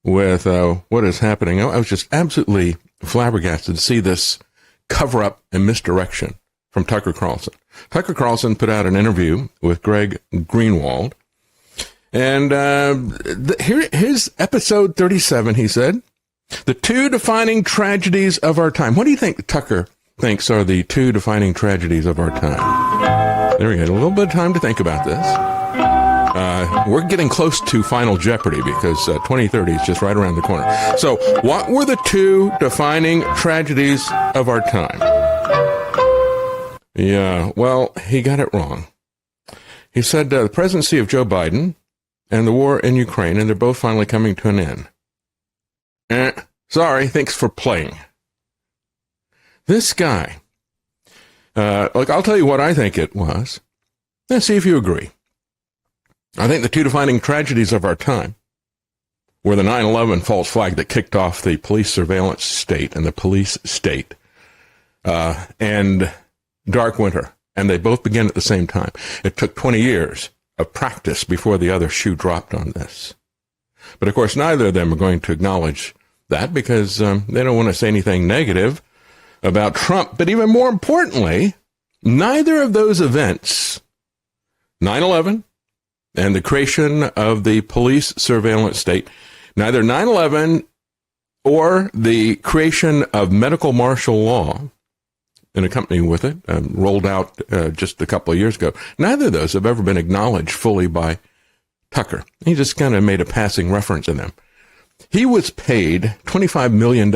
with what is happening. I was just absolutely flabbergasted to see this cover-up and misdirection from Tucker Carlson. Tucker Carlson put out an interview with Greg Greenwald, and here's episode 37, he said, the two defining tragedies of our time. What do you think Tucker thinks are the two defining tragedies of our time? There we go. A little bit of time to think about this. We're getting close to Final Jeopardy because 2030 is just right around the corner. So what were the two defining tragedies of our time? Yeah, well, he got it wrong. He said the presidency of Joe Biden and the war in Ukraine, and they're both finally coming to an end. Sorry, thanks for playing. This guy, I'll tell you what I think it was. Let's see if you agree. I think the two defining tragedies of our time were the 9/11 false flag that kicked off the police surveillance state and the police state, and Dark Winter, and they both began at the same time. It took 20 years of practice before the other shoe dropped on this. But of course, neither of them are going to acknowledge that because they don't want to say anything negative about Trump. But even more importantly, neither of those events, 9/11 and the creation of the police surveillance state, neither 9/11 or the creation of medical martial law and accompanying with it, rolled out just a couple of years ago, neither of those have ever been acknowledged fully by Tucker. He just kind of made a passing reference in them. He was paid $25 million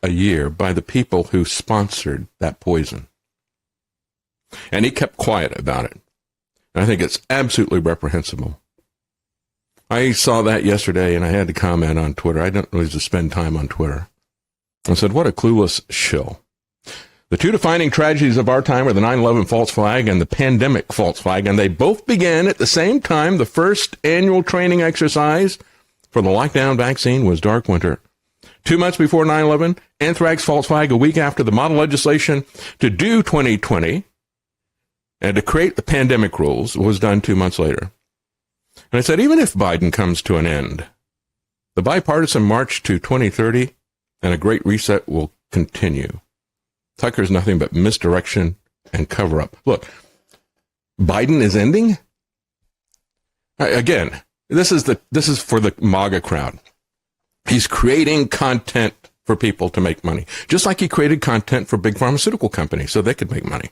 a year by the people who sponsored that poison. And he kept quiet about it. I think it's absolutely reprehensible. I saw that yesterday, and I had to comment on Twitter. I don't really just spend time on Twitter. I said, what a clueless shill. The two defining tragedies of our time are the 9/11 false flag and the pandemic false flag, and they both began at the same time. The first annual training exercise for the lockdown vaccine was Dark Winter. 2 months before 9/11, anthrax false flag a week after the model legislation to do 2020 and to create the pandemic rules was done 2 months later. And I said, even if Biden comes to an end, the bipartisan march to 2030 and a great reset will continue. Tucker's nothing but misdirection and cover-up. Look, Biden is ending? Again, this is for the MAGA crowd. He's creating content for people to make money, just like he created content for big pharmaceutical companies so they could make money.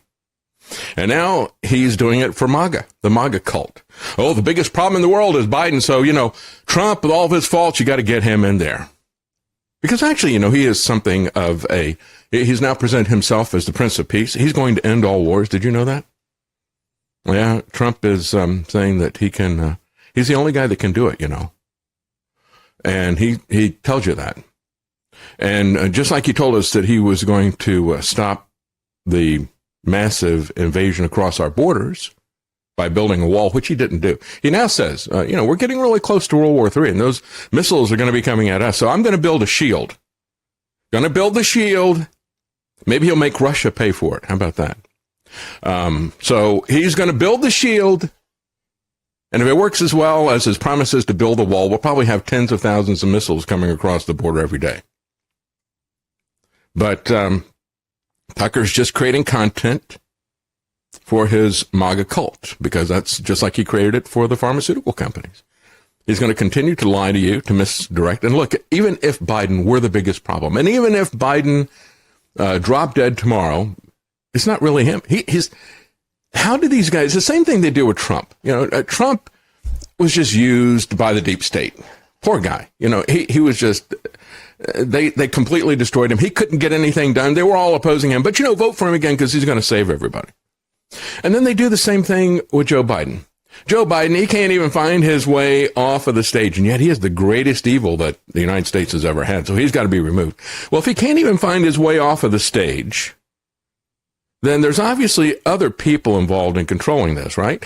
And now he's doing it for MAGA, the MAGA cult. Oh, the biggest problem in the world is Biden, so, Trump, with all of his faults, you got to get him in there. Because actually, he is something of he's now presented himself as the Prince of Peace. He's going to end all wars. Did you know that? Yeah, Trump is saying that he can, he's the only guy that can do it, And he tells you that. And just like he told us that he was going to stop the massive invasion across our borders by building a wall, which he didn't do. He now says, we're getting really close to World War III, and those missiles are going to be coming at us. So I'm going to build a shield. Going to build the shield. Maybe he'll make Russia pay for it. How about that? So he's going to build the shield. And if it works as well as his promises to build a wall, we'll probably have tens of thousands of missiles coming across the border every day. But Tucker's just creating content for his MAGA cult, because that's just like he created it for the pharmaceutical companies. He's going to continue to lie to you, to misdirect. And look, even if Biden were the biggest problem, and even if Biden dropped dead tomorrow, it's not really him. How do these guys, the same thing they do with Trump. Trump was just used by the deep state. Poor guy. He was just, they completely destroyed him. He couldn't get anything done. They were all opposing him. But, vote for him again because he's going to save everybody. And then they do the same thing with Joe Biden. Joe Biden, he can't even find his way off of the stage, and yet he is the greatest evil that the United States has ever had, so he's got to be removed. Well, if he can't even find his way off of the stage, then there's obviously other people involved in controlling this, right?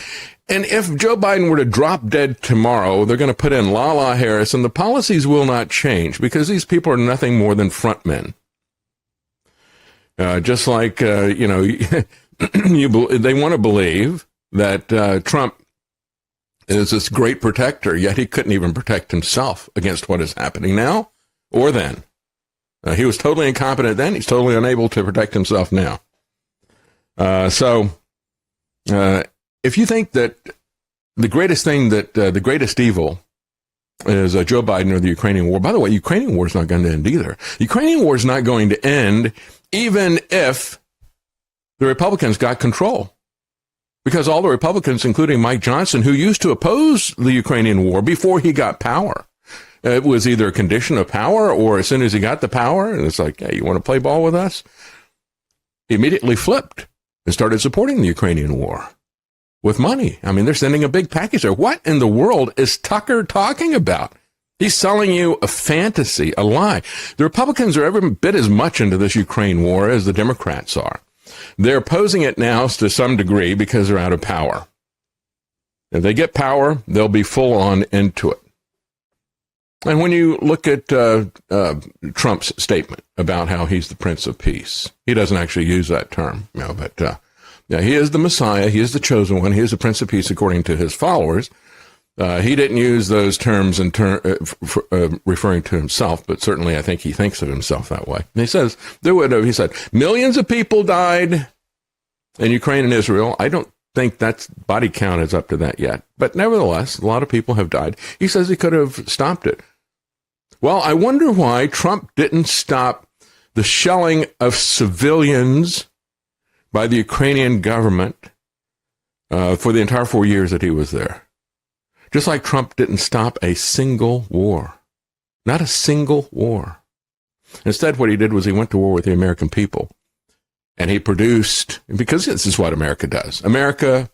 And if Joe Biden were to drop dead tomorrow, they're going to put in Lala Harris, and the policies will not change because these people are nothing more than front men. Just like, they want to believe that Trump is this great protector, yet he couldn't even protect himself against what is happening now or then. He was totally incompetent then. He's totally unable to protect himself now. So if you think that the greatest thing that the greatest evil is Joe Biden or the Ukrainian war, by the way, Ukrainian war is not going to end either. The Ukrainian war is not going to end even if the Republicans got control. Because all the Republicans, including Mike Johnson, who used to oppose the Ukrainian war before he got power, it was either a condition of power or as soon as he got the power, and it's like, hey, you want to play ball with us? He immediately flipped and started supporting the Ukrainian war with money. I mean, they're sending a big package there. What in the world is Tucker talking about? He's selling you a fantasy, a lie. The Republicans are every bit as much into this Ukraine war as the Democrats are. They're opposing it now to some degree because they're out of power. If they get power, they'll be full on into it. And when you look at Trump's statement about how he's the Prince of Peace, he doesn't actually use that term, but he is the Messiah, he is the chosen one, he is the Prince of Peace according to his followers. He didn't use those terms in referring to himself, but certainly I think he thinks of himself that way. And he says, he said, millions of people died in Ukraine and Israel. I don't think that's body count is up to that yet. But nevertheless, a lot of people have died. He says he could have stopped it. Well, I wonder why Trump didn't stop the shelling of civilians by the Ukrainian government for the entire 4 years that he was there. Just like Trump didn't stop a single war. Not a single war. Instead, what he did was he went to war with the American people. And he produced, because this is what America does. America,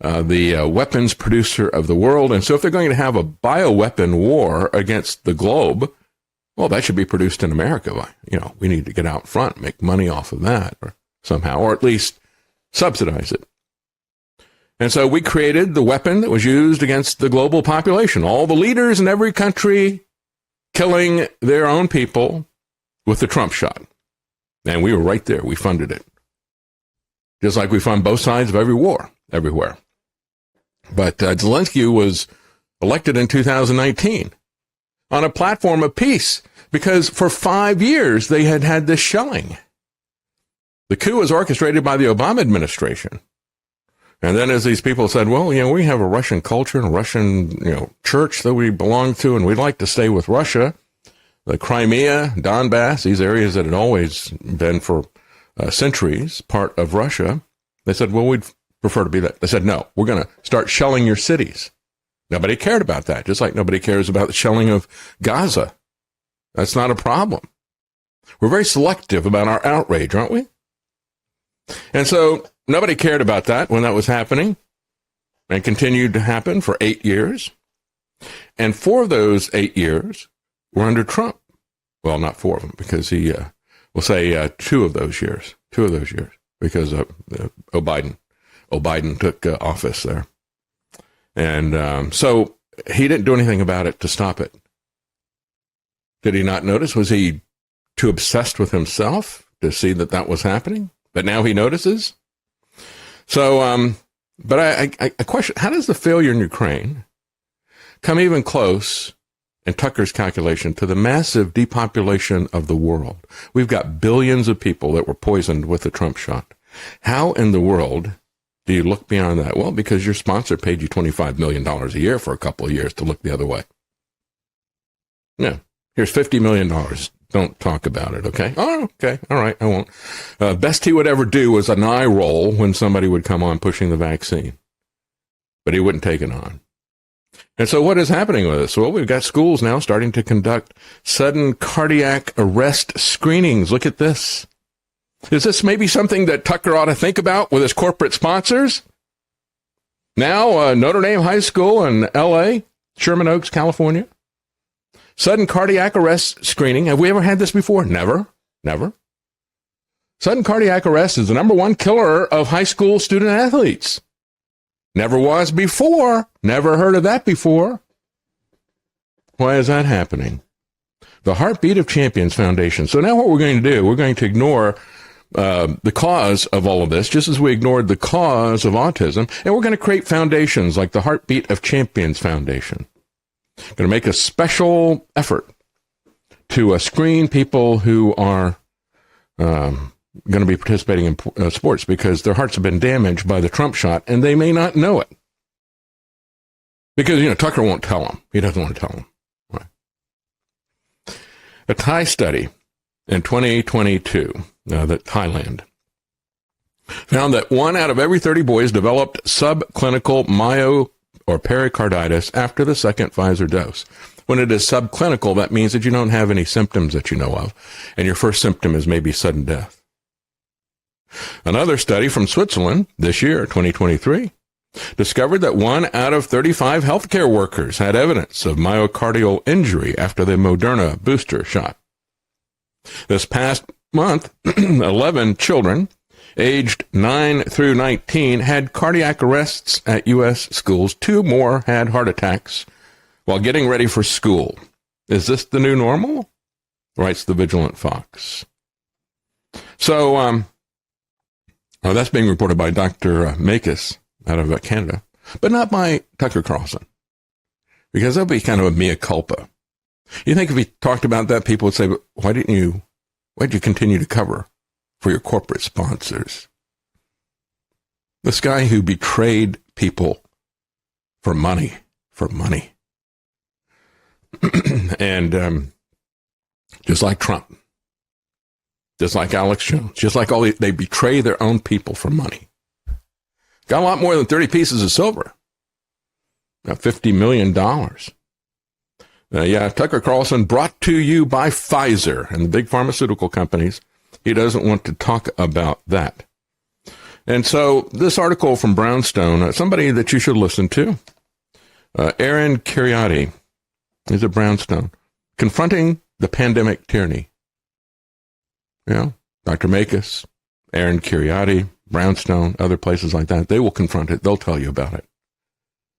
the weapons producer of the world. And so if they're going to have a bioweapon war against the globe, well, that should be produced in America. We need to get out front, make money off of that or somehow, or at least subsidize it. And so we created the weapon that was used against the global population. All the leaders in every country killing their own people with the Trump shot. And we were right there. We funded it. Just like we fund both sides of every war, everywhere. But Zelensky was elected in 2019 on a platform of peace because for 5 years they had had this shelling. The coup was orchestrated by the Obama administration. And then as these people said, well, we have a Russian culture and a Russian, church that we belong to, and we'd like to stay with Russia. The Crimea, Donbass, these areas that had always been for centuries part of Russia, they said, well, we'd prefer to be that. They said, no, we're going to start shelling your cities. Nobody cared about that, just like nobody cares about the shelling of Gaza. That's not a problem. We're very selective about our outrage, aren't we? And so nobody cared about that when that was happening and continued to happen for 8 years. And 4 of those 8 years were under Trump. Well, not 4 of them, because he, we'll say 2 of those years, because Biden took office there. And so he didn't do anything about it to stop it. Did he not notice? Was he too obsessed with himself to see that that was happening? But now he notices. So, but I question, how does the failure in Ukraine come even close, in Tucker's calculation, to the massive depopulation of the world? We've got billions of people that were poisoned with the Trump shot. How in the world do you look beyond that? Well, because your sponsor paid you $25 million a year for a couple of years to look the other way. No, here's $50 million. Don't talk about it, okay? Oh, okay, all right, I won't. Best he would ever do was an eye roll when somebody would come on pushing the vaccine. But he wouldn't take it on. And so what is happening with this? Well, we've got schools now starting to conduct sudden cardiac arrest screenings. Look at this. Is this maybe something that Tucker ought to think about with his corporate sponsors? Now, Notre Dame High School in L.A., Sherman Oaks, California. Sudden cardiac arrest screening. Have we ever had this before? Never. Sudden cardiac arrest is the number one killer of high school student athletes. Never was before. Never heard of that before. Why is that happening? The Heartbeat of Champions Foundation. So now what we're going to do, we're going to ignore the cause of all of this, just as we ignored the cause of autism. And we're going to create foundations like the Heartbeat of Champions Foundation. Going to make a special effort to screen people who are going to be participating in sports because their hearts have been damaged by the Trump shot, and they may not know it. Because, Tucker won't tell them. He doesn't want to tell them. Right. A Thai study in 2022, that Thailand, found that 1 out of every 30 boys developed subclinical myo or pericarditis after the second Pfizer dose. When it is subclinical, that means that you don't have any symptoms that you know of, and your first symptom is maybe sudden death. Another study from Switzerland this year, 2023, discovered that 1 out of 35 healthcare workers had evidence of myocardial injury after the Moderna booster shot. This past month, 11 children aged 9 through 19 had cardiac arrests at U.S. schools. 2 more had heart attacks while getting ready for school. Is this the new normal? Writes the Vigilant Fox. So, that's being reported by Dr. Makis out of Canada, but not by Tucker Carlson, because that would be kind of a mea culpa. You think if he talked about that, people would say, but why did you continue to cover for your corporate sponsors? This guy who betrayed people for money. And just like Trump, just like Alex Jones, just like they betray their own people for money. Got a lot more than 30 pieces of silver. Got $50 million. Tucker Carlson brought to you by Pfizer and the big pharmaceutical companies. He doesn't want to talk about that. And so this article from Brownstone, somebody that you should listen to, Aaron Kheriaty, is at Brownstone, confronting the pandemic tyranny. Dr. Makis, Aaron Kheriaty, Brownstone, other places like that, they will confront it. They'll tell you about it.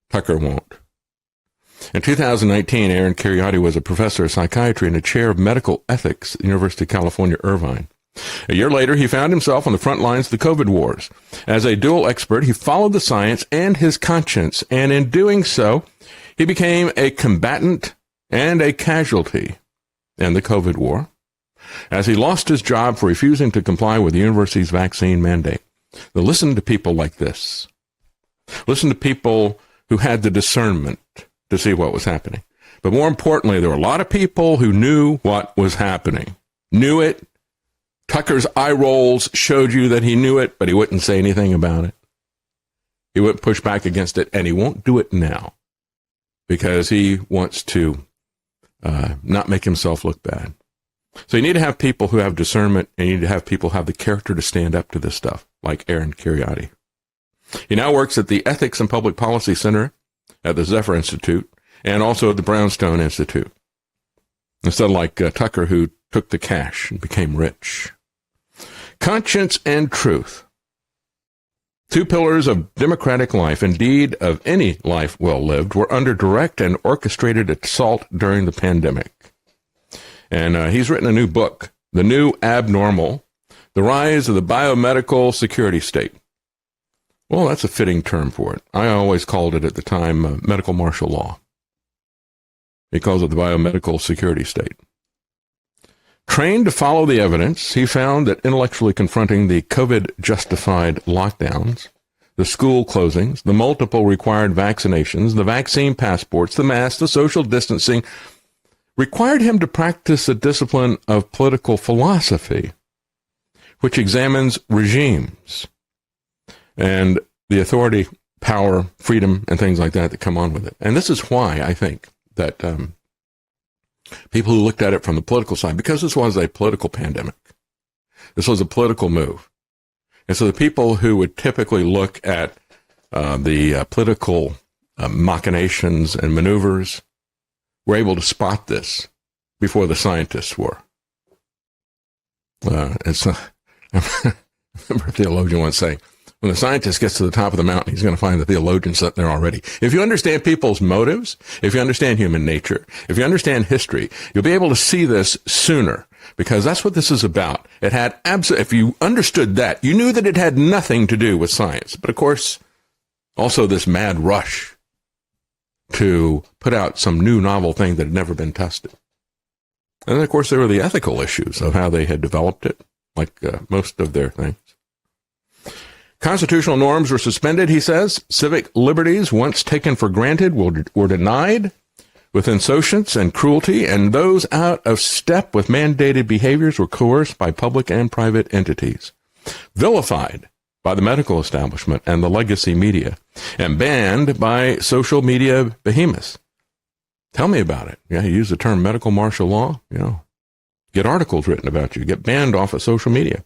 Tucker won't. In 2019, Aaron Kheriaty was a professor of psychiatry and a chair of medical ethics at the University of California, Irvine. A year later, he found himself on the front lines of the COVID wars. As a dual expert, he followed the science and his conscience, and in doing so, he became a combatant and a casualty in the COVID war, as he lost his job for refusing to comply with the university's vaccine mandate. Now, listen to people like this. Listen to people who had the discernment to see what was happening. But more importantly, there were a lot of people who knew what was happening. Knew it. Tucker's eye rolls showed you that he knew it, but he wouldn't say anything about it. He wouldn't push back against it, and he won't do it now because he wants to not make himself look bad. So you need to have people who have discernment, and you need to have people who have the character to stand up to this stuff, like Aaron Kheriaty. He now works at the Ethics and Public Policy Center at the Zephyr Institute and also at the Brownstone Institute. Instead of like Tucker, who took the cash and became rich. Conscience and truth. 2 pillars of democratic life, indeed of any life well lived, were under direct and orchestrated assault during the pandemic. And he's written a new book, The New Abnormal, The Rise of the Biomedical Security State. Well, that's a fitting term for it. I always called it at the time medical martial law. He calls it the biomedical security state. Trained to follow the evidence, he found that intellectually confronting the COVID-justified lockdowns, the school closings, the multiple required vaccinations, the vaccine passports, the masks, the social distancing, required him to practice a discipline of political philosophy, which examines regimes and the authority, power, freedom, and things like that come on with it. And this is why I think that people who looked at it from the political side, because this was a political pandemic, this was a political move. And so the people who would typically look at the political machinations and maneuvers were able to spot this before the scientists were. I remember a theologian once saying, when the scientist gets to the top of the mountain, he's going to find the theologian sitting there already. If you understand people's motives, if you understand human nature, if you understand history, you'll be able to see this sooner. because that's what this is about. It had if you understood that, you knew that it had nothing to do with science. But of course, also this mad rush to put out some new novel thing that had never been tested. And then, of course, there were the ethical issues of how they had developed it, like most of their things. Constitutional norms were suspended, he says. Civic liberties, once taken for granted, were denied with insouciance and cruelty, and those out of step with mandated behaviors were coerced by public and private entities, vilified by the medical establishment and the legacy media, and banned by social media behemoths. Tell me about it. Yeah, you use the term medical martial law, get articles written about you, get banned off of social media.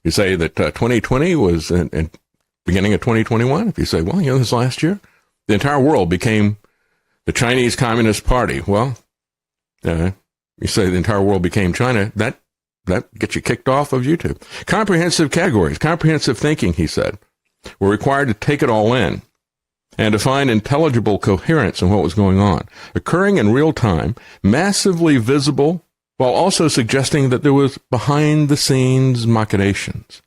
You say that 2020 was in beginning of 2021. If you say, well, this last year, the entire world became the Chinese Communist Party. Well, you say the entire world became China. That gets you kicked off of YouTube. Comprehensive categories, comprehensive thinking, he said, were required to take it all in and to find intelligible coherence in what was going on, occurring in real time, massively visible, while also suggesting that there was behind-the-scenes machinations.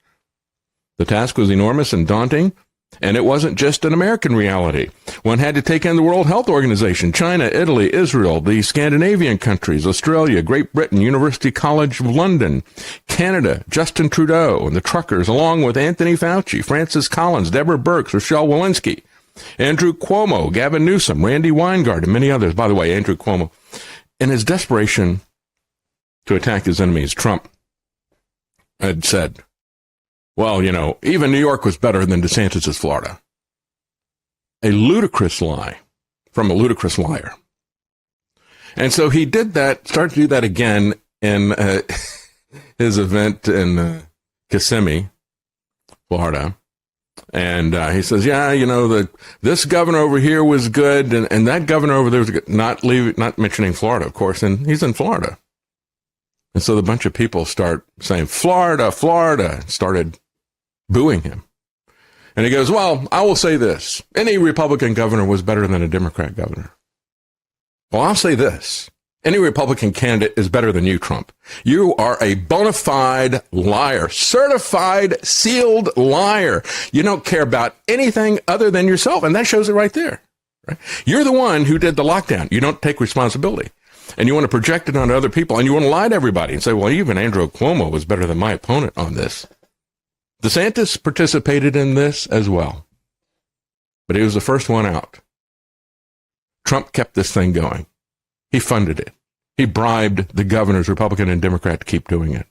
The task was enormous and daunting, and it wasn't just an American reality. One had to take in the World Health Organization, China, Italy, Israel, the Scandinavian countries, Australia, Great Britain, University College of London, Canada, Justin Trudeau, and the truckers, along with Anthony Fauci, Francis Collins, Deborah Birx, Rochelle Walensky, Andrew Cuomo, Gavin Newsom, Randy Weingart, and many others. By the way, Andrew Cuomo, in his desperation to attack his enemies, Trump had said, well, even New York was better than DeSantis' Florida. A ludicrous lie from a ludicrous liar. And so he did that, started to do that again in his event in Kissimmee, Florida. And he says, this governor over here was good, and that governor over there was good. Not mentioning Florida, of course, and he's in Florida. And so the bunch of people start saying, Florida, Florida, started booing him. And he goes, well, I will say this. Any Republican governor was better than a Democrat governor. Well, I'll say this. Any Republican candidate is better than you, Trump. You are a bona fide liar, certified, sealed liar. You don't care about anything other than yourself, and that shows it right there. Right? You're the one who did the lockdown. You don't take responsibility. And you want to project it onto other people, and you want to lie to everybody and say, well, even Andrew Cuomo was better than my opponent on this. DeSantis participated in this as well, but he was the first one out. Trump kept this thing going. He funded it. He bribed the governors, Republican and Democrat, to keep doing it.